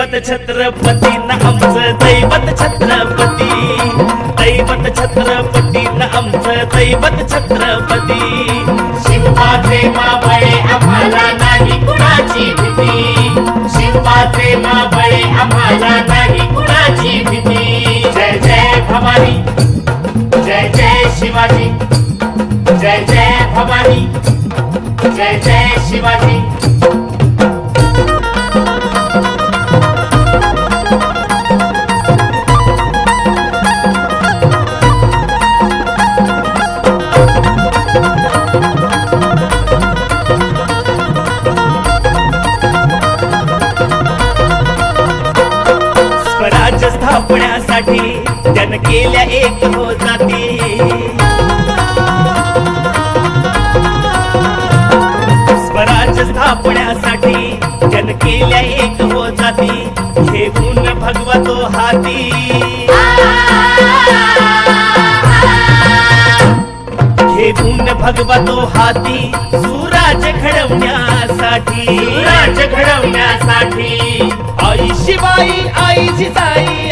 दैवत छत्रपती न आमचं दैवत छत्रपती, दैवत छत्रपती न आमचं दैवत छत्रपती। शिवाचे माबळे आम्हाला नाही कुणाची भीती, शिवाचे माबळे आम्हाला नाही कुणाची भीती। जय जय भवानी, जय जय शिवाजी, जय जय भवानी, जय जय शिवाजी। स्वराज्य स्थापण्यासाठी जन केल्या एक हो जाती, स्वराज्य स्थापण्यासाठी जन केल्या एक हो जाती। घेऊन भगवतो हाती, घेऊन भगवतो हाती सुराज्य घडवण्यासाठी, सुराज्य घडवण्यासाठी। आई शिवाई आई जिजाई